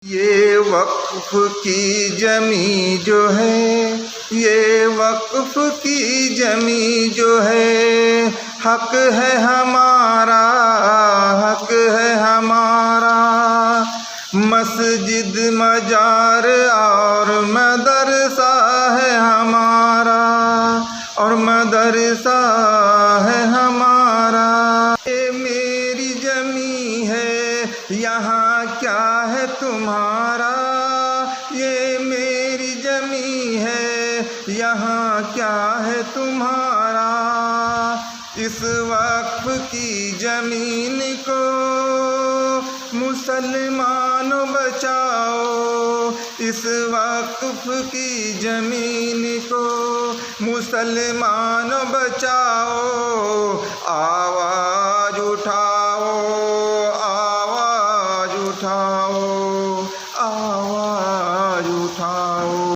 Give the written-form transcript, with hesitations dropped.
یہ وقف کی زمیں جو ہے، یہ وقف کی زمیں جو ہے، حق ہے ہمارا، حق ہے ہمارا۔ مسجد مجار اور مدرسہ ہے ہمارا، اور مدرسہ ہے ہمارا۔ یہ میری زمیں ہے، یہاں کیا ہے تمہارا؟ یہ میری زمیں ہے، یہاں کیا ہے تمہارا؟ اس وقف کی زمین کو مسلمانوں بچاؤ، اس وقف کی زمین کو مسلمانوں بچاؤ۔ آواز اٹھاؤ، آواز اٹھاؤ، آواز اٹھاؤ۔